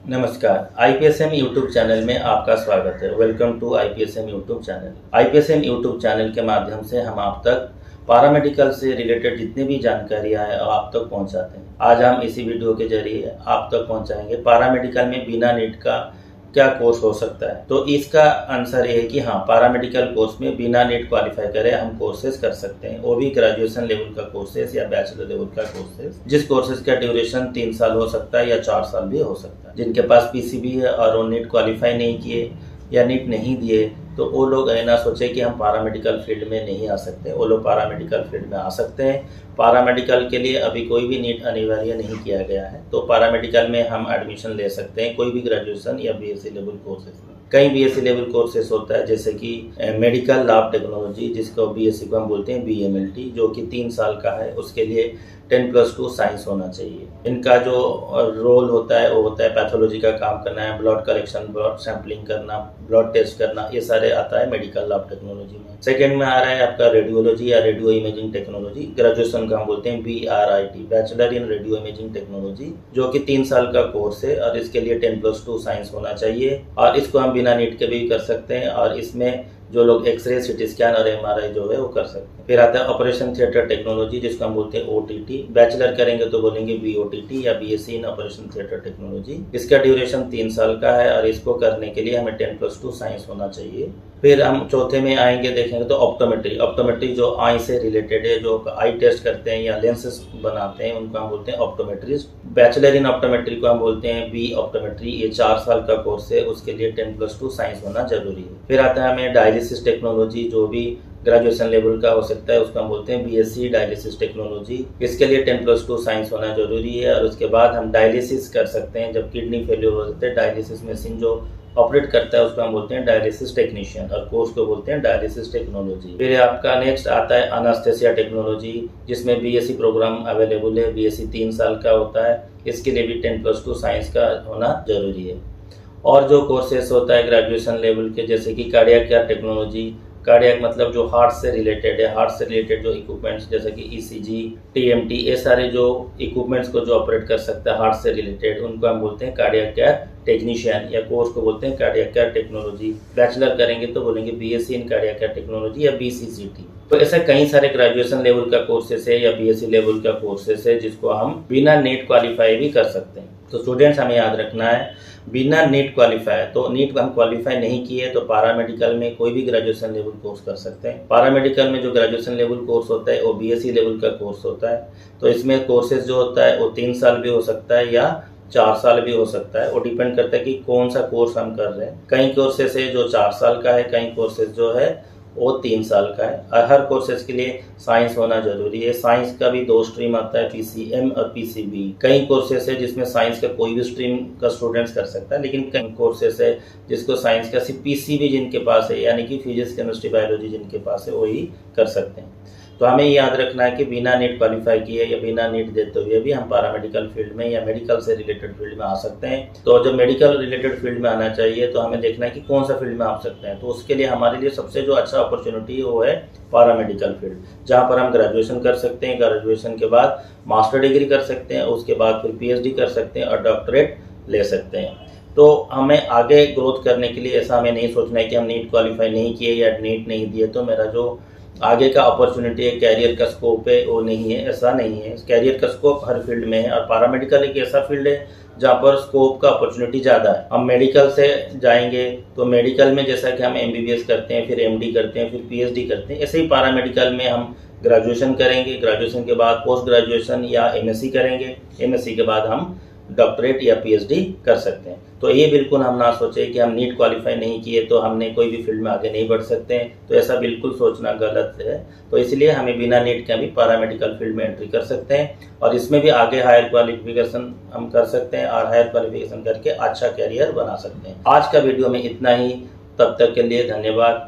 नमस्कार, आईपीएसएम YouTube channel में आपका स्वागत है। Welcome to IPSM YouTube channel. IPSM YouTube channel के माध्यम से हम आप तक पैरामेडिकल से रिलेटेड जितनी भी जानकारियां हैं आप तक पहुंचाते हैं। आज हम इसी वीडियो के जरिए आप तक पहुंचाएंगे पैरामेडिकल में बिना नीट का क्या कोर्स हो सकता है। तो इसका आंसर ये है कि हाँ, पैरामेडिकल कोर्स में बिना नीट क्वालिफाई करे हम कोर्सेज कर सकते हैं। वो भी ग्रेजुएशन लेवल का कोर्सेज या बैचलर लेवल का कोर्सेज, जिस कोर्सेज का ड्यूरेशन 3 साल हो सकता है या 4 साल भी हो सकता है। जिनके पास पीसीबी है और वो नीट क्वालिफाई नहीं किए या नीट नहीं दिए तो वो लोग ना सोचे कि हम पैरामेडिकल फील्ड में नहीं आ सकते। वो लोग पैरामेडिकल फील्ड में आ सकते हैं। पैरामेडिकल के लिए अभी कोई भी नीट अनिवार्य नहीं किया गया है, तो पैरामेडिकल में हम एडमिशन ले सकते हैं कोई भी ग्रेजुएशन या बीएससी लेवल कोर्सेज में। कई बीएससी लेवल कोर्सेज होता है जैसे कि मेडिकल लैब टेक्नोलॉजी, जिसको बीएससी को हम बोलते हैं बीएमएलटी, जो कि 3 साल का है। उसके लिए 10+2 साइंस होना चाहिए। इनका जो रोल होता है वो होता है पैथोलॉजी का काम करना है, ब्लड कलेक्शन, ब्लड सैंपलिंग करना, ब्लड टेस्ट करना, ये सारे आता है मेडिकल लैब टेक्नोलॉजी में। सेकेंड में आ रहा है आपका रेडियोलॉजी या रेडियो इमेजिंग टेक्नोलॉजी। ग्रेजुएशन का हम बोलते हैं BRIT, bachelor in radio imaging technology, जो कि 3 साल का कोर्स है और इसके लिए 10+2 साइंस होना चाहिए। और इसको हम बिना नीट के भी कर सकते हैं और इसमें जो लोग एक्सरे, सिटी स्कैन और एमआरआई जो है वो कर सकते हैं। फिर आता है ऑपरेशन थिएटर टेक्नोलॉजी, जिसको हम बोलते हैं OTT। बैचलर करेंगे तो बोलेंगे BOTT या BSc in operation theatre technology. इसका ड्यूरेशन 3 साल का है और इसको करने के लिए हमें 10+2 साइंस होना चाहिए। फिर हम चौथे में आएंगे, देखेंगे तो ऑप्टोमेट्री। ऑप्टोमेट्री जो आई से रिलेटेड है, जो आई टेस्ट करते हैं या लेंसेज बनाते हैं, उनको हम बोलते हैं ऑप्टोमेट्रिस्ट। बैचलर इन ऑप्टोमेट्री को हम बोलते हैं बी ऑप्टोमेट्री। ये 4 साल का कोर्स है, उसके लिए 10+2 साइंस होना जरूरी है। फिर आता है हमें डायलिसिस टेक्नोलॉजी, जो भी ग्रेजुएशन लेवल का हो सकता है, उसको हम बोलते हैं बीएससी डायलिसिस टेक्नोलॉजी। इसके लिए 10+2 साइंस होना जरूरी है और उसके बाद हम डायलिसिस कर सकते हैं। जब किडनी फेलियर हो जाते हैं, डायलिसिस मशीन जो ऑपरेट करता है उसको हम बोलते हैं डायलिसिस टेक्नीशियन और कोर्स को बोलते हैं डायलिसिस टेक्नोलॉजी। फिर आपका नेक्स्ट आता है एनेस्थेसिया टेक्नोलॉजी, जिसमें बीएससी प्रोग्राम अवेलेबल है। बीएससी 3 साल का होता है, इसके लिए भी 10+2 साइंस का होना जरूरी है। और जो कोर्सेस होता है ग्रेजुएशन लेवल के, जैसे कि कार्डियक केयर टेक्नोलॉजी। कार्डियक मतलब जो हार्ट से रिलेटेड है, हार्ट से रिलेटेड जो इक्विपमेंट्स जैसे कि ECG, TMT, ये सारे जो इक्विपमेंट्स को जो ऑपरेट कर सकता है हार्ट से रिलेटेड, उनको हम बोलते हैं कार्डियक केयर टेक्नीशियन या कोर्स को बोलते हैं कार्डियक केयर टेक्नोलॉजी। बैचलर करेंगे तो बोलेंगे BSc in cardiac care technology या BCCT। तो ऐसे कई सारे ग्रेजुएशन लेवल का कोर्सेस है या बीएससी लेवल का कोर्सेस है जिसको हम बिना नीट क्वालिफाई भी कर सकते हैं। तो स्टूडेंट्स, हमें याद रखना है, बिना नीट क्वालिफाई, तो नीट हम क्वालिफाई नहीं किए तो पैरामेडिकल में कोई भी ग्रेजुएशन लेवल कोर्स कर सकते हैं। पैरामेडिकल में जो ग्रेजुएशन लेवल कोर्स होता है वो बीएससी लेवल का कोर्स होता है। तो इसमें कोर्सेज जो होता है वो 3 साल भी हो सकता है या 4 साल भी हो सकता है। वो डिपेंड करता है कि कौन सा कोर्स हम कर रहे हैं। कई कोर्सेज है जो 4 साल का है, कई कोर्सेज जो है वो 3 साल का है। और हर कोर्सेज के लिए साइंस होना जरूरी है। साइंस का भी 2 स्ट्रीम आता है, PCM और PCB। कई कोर्सेज है जिसमें साइंस का कोई भी स्ट्रीम का स्टूडेंट्स कर सकता है, लेकिन कई कोर्सेज है जिसको साइंस का सिर्फ PCB जिनके पास है, यानी कि फिजिक्स, केमिस्ट्री, बायोलॉजी जिनके पास है वही कर सकते हैं। तो हमें याद रखना है कि बिना नीट क्वालिफाई किए या बिना नीट देते हुए भी हम पैरामेडिकल फील्ड में या मेडिकल से रिलेटेड फील्ड में आ सकते हैं। तो जब मेडिकल रिलेटेड फील्ड में आना चाहिए तो हमें देखना है कि कौन सा फील्ड में आ सकते हैं। तो उसके लिए हमारे लिए सबसे जो अच्छा अपॉर्चुनिटी है वो है पैरामेडिकल फील्ड, जहाँ पर हम ग्रेजुएशन कर सकते हैं। ग्रेजुएशन के बाद मास्टर डिग्री कर सकते हैं, उसके बाद फिर PhD कर सकते हैं और डॉक्टरेट ले सकते हैं। तो हमें आगे ग्रोथ करने के लिए ऐसा हमें नहीं सोचना है कि हम नीट क्वालिफाई नहीं किए या नीट नहीं दिए तो मेरा जो आगे का अपॉर्चुनिटी है, कैरियर का स्कोप है, वो नहीं है। ऐसा नहीं है, कैरियर का स्कोप हर फील्ड में है और पैरामेडिकल एक ऐसा फील्ड है जहाँ पर स्कोप का अपॉर्चुनिटी ज़्यादा है। हम मेडिकल से जाएंगे तो मेडिकल में जैसा कि हम MBBS करते हैं, फिर MD करते हैं, फिर PhD करते हैं, ऐसे ही पैरामेडिकल में हम ग्रेजुएशन करेंगे। ग्रेजुएशन के बाद पोस्ट ग्रेजुएशन या MSc करेंगे। MSc के बाद हम डॉक्टरेट या PhD कर सकते हैं। तो ये बिल्कुल हम ना सोचे कि हम नीट क्वालिफाई नहीं किए तो हमने कोई भी फील्ड में आगे नहीं बढ़ सकते हैं, तो ऐसा बिल्कुल सोचना गलत है। तो इसलिए हमें बिना नीट के भी पैरामेडिकल फील्ड में एंट्री कर सकते हैं और इसमें भी आगे हायर क्वालिफिकेशन हम कर सकते हैं और हायर क्वालिफिकेशन करके अच्छा कैरियर बना सकते हैं। आज का वीडियो में इतना ही, तब तक के लिए धन्यवाद।